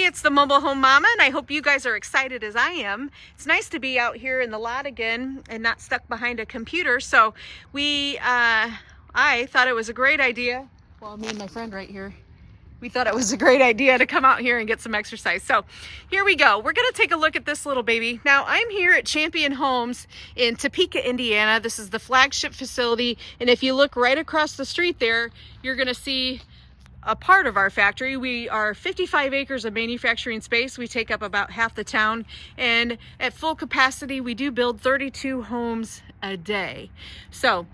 it's the Mobile Home Mama, and I hope you guys are excited as I am. It's nice to be out here in the lot again and not stuck behind a computer. So I thought it was a great idea. Well, me and my friend right here, we thought it was a great idea to come out here and get some exercise. So here we go. We're gonna take a look at this little baby. Now I'm here at Champion Homes in Topeka, Indiana. This is the flagship facility. And if you look right across the street there, you're gonna see a part of our factory. We are 55 acres of manufacturing space. We take up about half the town. And at full capacity, we do build 32 homes a day. So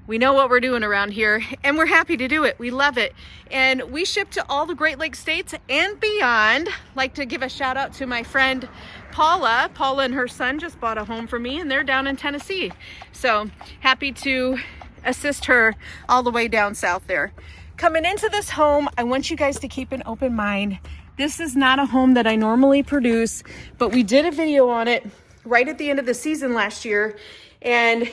we know what we're doing around here, and we're happy to do it. We love it. And we ship to all the Great Lakes states and beyond. Like to give a shout out to my friend Paula. Paula and her son just bought a home for me, and they're down in Tennessee. So happy to assist her all the way down south there. Coming into this home, I want you guys to keep an open mind. This is not a home that I normally produce, but we did a video on it right at the end of the season last year, and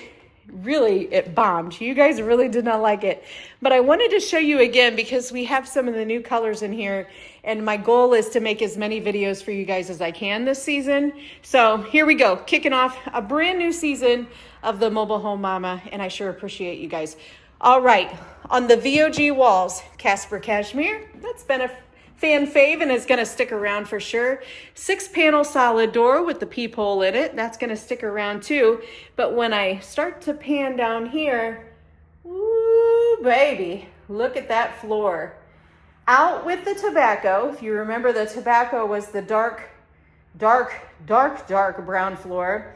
really it bombed. You guys really did not like it, but I wanted to show you again because we have some of the new colors in here, and my goal is to make as many videos for you guys as I can this season. So here we go, kicking off a brand new season of the Mobile Home Mama, and I sure appreciate you guys. All right, on the VOG walls, Casper Cashmere. That's been a fan fave and is gonna stick around for sure. 6-panel solid door with the peephole in it. That's gonna stick around too. But when I start to pan down here, ooh, baby, look at that floor. Out with the tobacco. If you remember, the tobacco was the dark brown floor.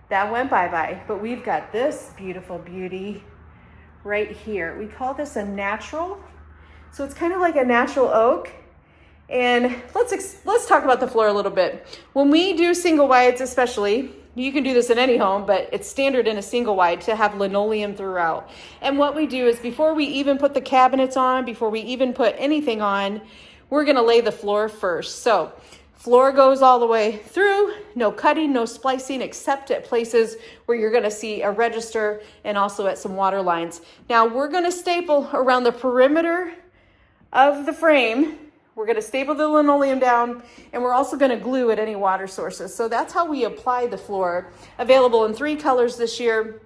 That went bye-bye. But we've got this beautiful beauty right here. We call this a natural. So it's kind of like a natural oak. And let's talk about the floor a little bit. When we do single wides, especially, you can do this in any home, but it's standard in a single wide to have linoleum throughout. And what we do is before we even put the cabinets on, before we even put anything on, we're gonna lay the floor first. So floor goes all the way through, no cutting, no splicing, except at places where you're gonna see a register and also at some water lines. Now we're gonna staple around the perimeter of the frame. We're gonna staple the linoleum down, and we're also gonna glue at any water sources. So that's how we apply the floor. Available in 3 colors this year.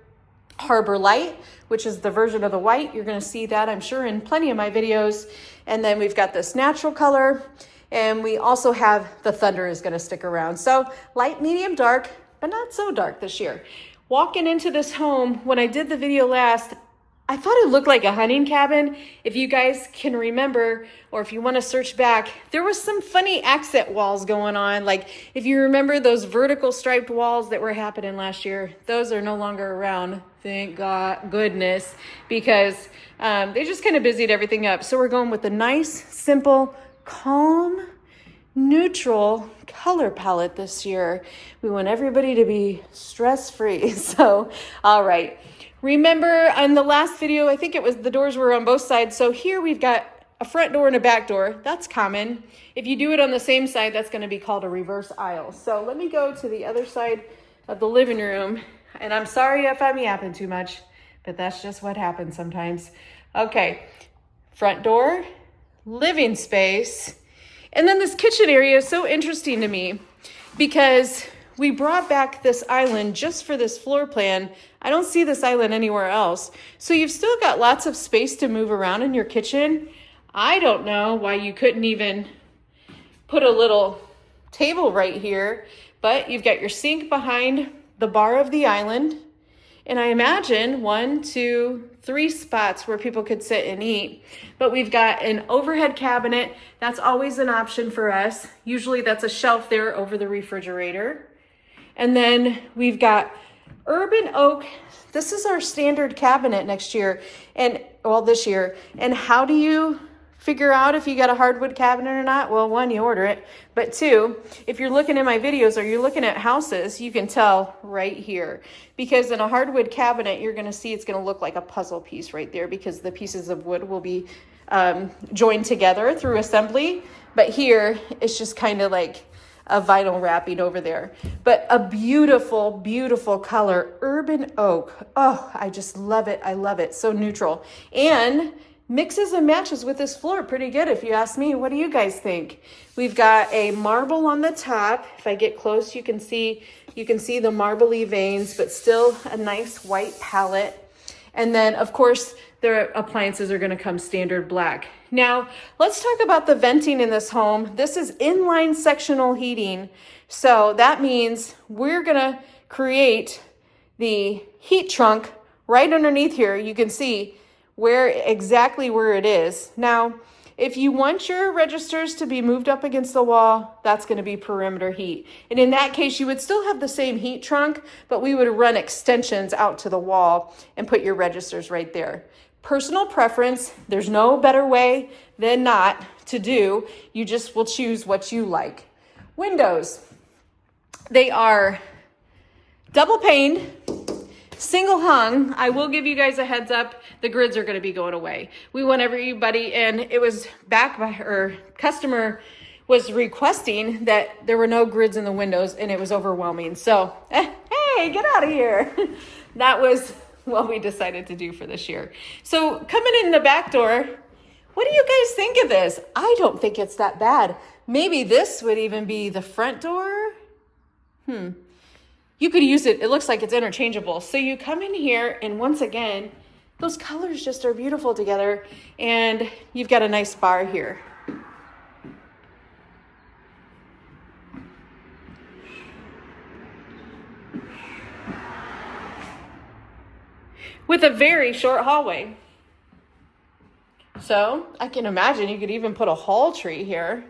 Harbor Light, which is the version of the white. You're gonna see that, I'm sure, in plenty of my videos. And then we've got this natural color, and we also have the Thunder is gonna stick around. So light, medium, dark, but not so dark this year. Walking into this home, when I did the video last, I thought it looked like a hunting cabin. If you guys can remember, or if you want to search back, there was some funny accent walls going on. Like if you remember those vertical striped walls that were happening last year, those are no longer around. Thank God, goodness, because they just kind of busied everything up. So we're going with a nice, simple, calm, neutral color palette this year. We want everybody to be stress-free. So, all right. Remember on the last video, I think it was the doors were on both sides. So here we've got a front door and a back door. That's common. If you do it on the same side, that's going to be called a reverse aisle. So let me go to the other side of the living room. And I'm sorry if I'm yapping too much, but that's just what happens sometimes. Okay, front door, living space. And then this kitchen area is so interesting to me because we brought back this island just for this floor plan. I don't see this island anywhere else. So you've still got lots of space to move around in your kitchen. I don't know why you couldn't even put a little table right here, but you've got your sink behind the bar of the island. And I imagine 1, 2, 3 spots where people could sit and eat. But we've got an overhead cabinet. That's always an option for us. Usually that's a shelf there over the refrigerator. And then we've got urban oak. This is our standard cabinet next year, and well, this year. And how do you figure out if you got a hardwood cabinet or not? Well, 1, you order it, but 2, if you're looking at my videos or you're looking at houses, you can tell right here. Because in a hardwood cabinet, you're gonna see it's gonna look like a puzzle piece right there because the pieces of wood will be joined together through assembly. But here, it's just kind of like a vinyl wrapping over there. But a beautiful, beautiful color, urban oak. Oh, I just love it. I love it. So neutral. And mixes and matches with this floor pretty good if you ask me. What do you guys think? We've got a marble on the top. If I get close, you can see the marbly veins, but still a nice white palette. And then of course their appliances are going to come standard black. Now let's talk about the venting in this home. This is inline sectional heating. So that means we're going to create the heat trunk right underneath here. You can see exactly where it is. Now, if you want your registers to be moved up against the wall, that's going to be perimeter heat. And in that case, you would still have the same heat trunk, but we would run extensions out to the wall and put your registers right there. Personal preference, there's no better way than not to do. You just will choose what you like. Windows, they are double pane, single hung. I will give you guys a heads up. The grids are going to be going away. We want everybody, and it was back by her customer was requesting that there were no grids in the windows, and it was overwhelming. So, hey, get out of here. That was what we decided to do for this year. So coming in the back door, what do you guys think of this? I don't think it's that bad. Maybe this would even be the front door. You could use it. It looks like it's interchangeable. So you come in here, and once again, those colors just are beautiful together. And you've got a nice bar here. With a very short hallway. So I can imagine you could even put a hall tree here.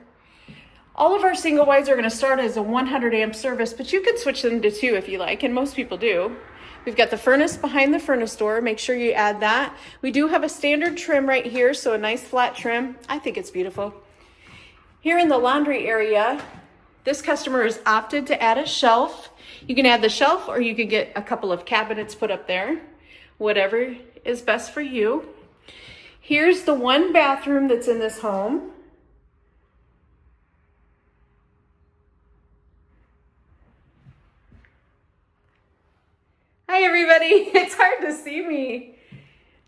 All of our single wides are going to start as a 100 amp service, but you can switch them to 2 if you like, and most people do. We've got the furnace behind the furnace door. Make sure you add that. We do have a standard trim right here, so a nice flat trim. I think it's beautiful. Here in the laundry area, this customer has opted to add a shelf. You can add the shelf, or you can get a couple of cabinets put up there. Whatever is best for you. Here's the one bathroom that's in this home. Hi everybody, it's hard to see me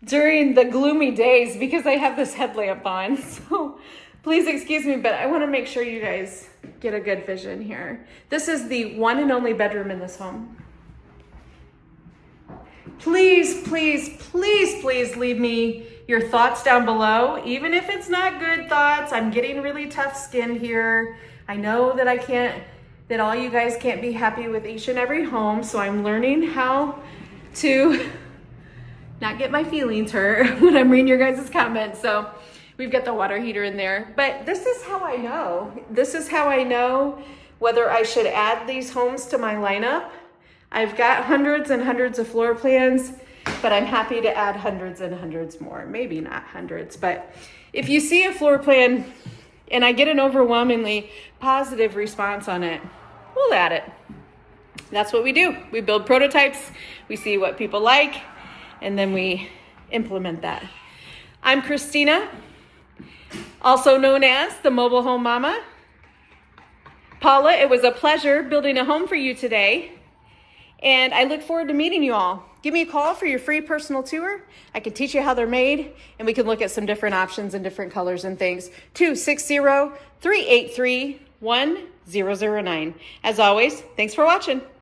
during the gloomy days because I have this headlamp on, so please excuse me, but I want to make sure you guys get a good vision here. This is the one and only bedroom in this home. Please, please, please, please leave me your thoughts down below, even if it's not good thoughts. I'm getting really tough skinned here. I know that that all you guys can't be happy with each and every home, so I'm learning how to not get my feelings hurt when I'm reading your guys' comments. So we've got the water heater in there, but this is how I know. This is how I know whether I should add these homes to my lineup. I've got hundreds and hundreds of floor plans, but I'm happy to add hundreds and hundreds more. Maybe not hundreds, but if you see a floor plan and I get an overwhelmingly positive response on it, we'll add it. That's what we do. We build prototypes, we see what people like, and then we implement that. I'm Christina, also known as the Mobile Home Mama. Paula, it was a pleasure building a home for you today, and I look forward to meeting you all. Give me a call for your free personal tour. I can teach you how they're made, and we can look at some different options and different colors and things. 260-383-1009. As always, thanks for watching.